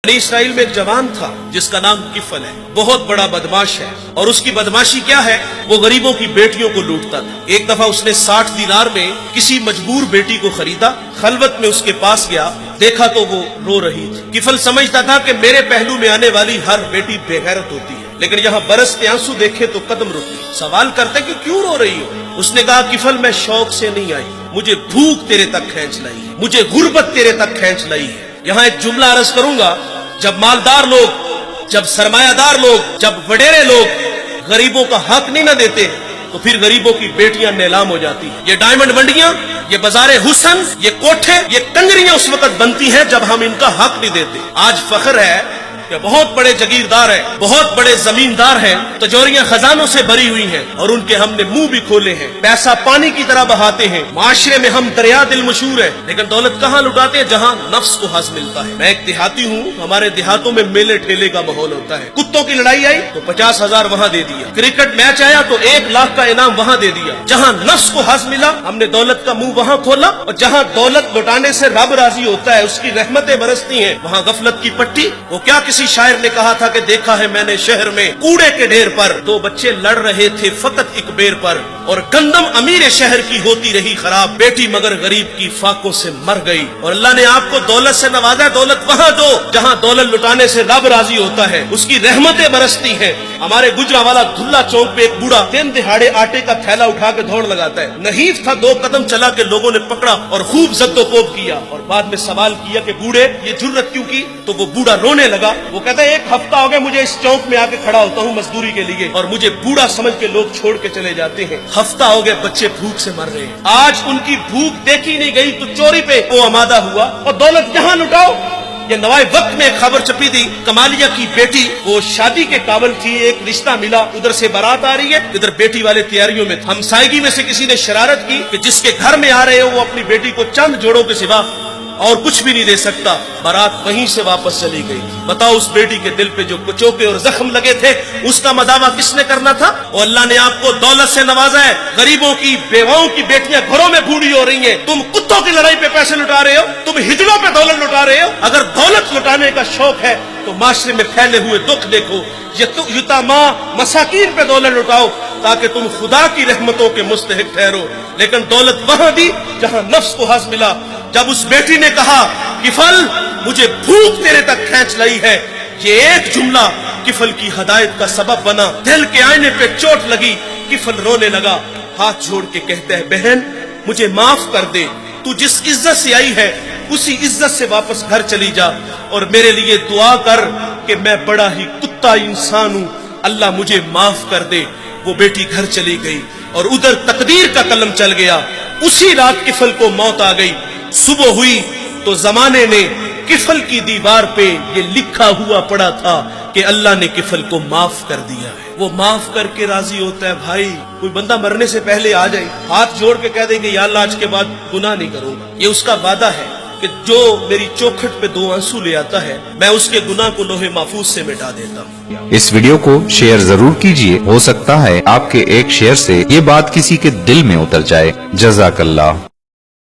बनी इसराइल में एक जवान था जिसका नाम किफल है। बहुत बड़ा बदमाश है और उसकी बदमाशी क्या है, वो गरीबों की बेटियों को लूटता था। एक दफा उसने 60 दिनार में किसी मजबूर बेटी को खरीदा। खलवत में उसके पास गया, देखा तो वो रो रही थी। किफल समझता था कि मेरे पहलू में आने वाली हर बेटी बेगैरत होती है, लेकिन यहाँ बरसते आंसू देखे तो कदम रुकते। सवाल करते कि क्यों रो रही हो? उसने कहा, किफल मैं शौक से नहीं आई, मुझे भूख तेरे तक खींच लाई है, मुझे गुर्बत तेरे तक खींच लाई है। यहाँ एक जुमला अर्ज करूंगा, जब मालदार लोग, जब सरमायादार लोग, जब वडेरे लोग गरीबों का हक नहीं न देते तो फिर गरीबों की बेटियां नीलाम हो जाती हैं। ये डायमंड मंडियां, ये बाजारे हुसन, ये कोठे, ये कंगरियां उस वक्त बनती हैं जब हम इनका हक नहीं देते। आज फख्र है कि बहुत बड़े जगीरदार हैं, बहुत बड़े जमींदार हैं, तिजोरियां खजानों से भरी हुई हैं और उनके हमने मुंह भी खोले हैं। पैसा पानी की तरह बहाते हैं, माशरे में हम दरिया दिल मशहूर है, लेकिन दौलत कहाँ लुटाते हैं? जहाँ नफ्स को हज मिलता है। मैं एक देहाती हूँ, हमारे देहातों में मेले ठेले का माहौल होता है। कुत्तों की लड़ाई आई तो 50,000 वहाँ दे दिया, क्रिकेट मैच आया तो 1 लाख का इनाम वहाँ दे दिया। जहाँ नफ्स को हज मिला हमने दौलत का मुंह वहाँ खोला, और जहाँ दौलत लुटाने से रब राजी होता है, उसकी रहमतें बरसती हैं, वहाँ गफलत की पट्टी। वो क्या किसी शायर ने कहा था कि देखा है मैंने शहर में कूड़े के ढेर पर 2 बच्चे लड़ रहे थे फकत एक बेर पर, और गंदम अमीर शहर की होती रही खराब, बेटी मगर गरीब की फाकों से मर गई। और अल्लाह ने आपको दौलत से नवाजा, दौलत वहाँ दो जहाँ दौलत लुटाने से रब राजी होता है, उसकी रहमतें बरसती हैं। हमारे गुजरावाला धुल्ला चौक पे एक बूढ़ा दिन दिहाड़े आटे का थैला उठा के दौड़ लगाता है। नहीफ था, 2 कदम चला के लोगों ने पकड़ा और खूब जद्दोकोब किया, और बाद में सवाल किया कि बूढ़े ये जुर्रत क्यों की? तो वो बूढ़ा रोने लगा। वो कहता है 1 हफ्ता हो गया मुझे इस चौक में आके खड़ा होता हूँ मजदूरी के लिए, और मुझे बूढ़ा समझ के लोग छोड़ के चले जाते हैं। हफ्ता हो गया बच्चे भूख से मर रहे हैं। आज उनकी भूख देखी नहीं गई तो चोरी पे वो आमादा हुआ, और दौलत जहाँ लुटाओ। ये नवाए वक्त में एक खबर छपी थी, कमालिया की बेटी वो शादी के काबिल थी, एक रिश्ता मिला, उधर से बारात आ रही है, इधर बेटी वाले तैयारियों में। हमसायगी में से किसी ने शरारत की कि जिसके घर में आ रहे हो वो अपनी बेटी को चंद जोड़ों के सिवा और कुछ भी नहीं दे सकता। बारात वहीं से वापस चली गई। बताओ उस बेटी के दिल पे जो कुचोके और जख्म लगे थे, उसका मदावा किसने करना था? और अल्लाह ने आपको दौलत से नवाजा है। गरीबों की बेवाओं की बेटियां घरों में बूढ़ी हो रही हैं, तुम कुत्तों की लड़ाई पे पैसे लुटा रहे हो, तुम हिजड़ों पे दौलत लुटा रहे हो। अगर दौलत लुटाने का शौक है तो माशरे में फैले हुए दुख देखो, यतामा मसाकीन पे दौलत लुटाओ ताकि तुम खुदा की रहमतों के मुस्तहिक ठहरो। लेकिन दौलत वहां दी जहां नफ्स को हज मिला। जब उस बेटी ने कहा किफल मुझे भूख तेरे तक खींच लाई है, ये एक जुमला किफल की हदायत का सबब बना। दिल के आईने पे चोट लगी, किफल रोने लगा, हाथ जोड़ के कहता है बहन मुझे माफ कर दे, तू जिस इज्जत से आई है उसी इज्जत से वापस घर चली जा, और मेरे लिए दुआ कर कि मैं बड़ा ही कुत्ता इंसान हूं, अल्लाह मुझे माफ कर दे। वो बेटी घर चली गई और उधर तकदीर का कलम चल गया। उसी रात किफल को मौत आ गई। सुबह हुई तो जमाने ने किफल की दीवार पे ये लिखा हुआ पड़ा था कि अल्लाह ने किफल को माफ कर दिया है। वो माफ करके राजी होता है। भाई कोई बंदा मरने से पहले आ जाए, हाथ जोड़ के कह दे कि या अल्लाह आज के बाद गुनाह नहीं करूंगा, ये उसका वादा है कि जो मेरी चौखट पे 2 आंसू ले आता है मैं उसके गुनाह को लोहे महफूज से मिटा देता हूँ। इस वीडियो को शेयर जरूर कीजिए, हो सकता है आपके एक शेयर से ये बात किसी के दिल में उतर जाए। जज़ाकल्लाह।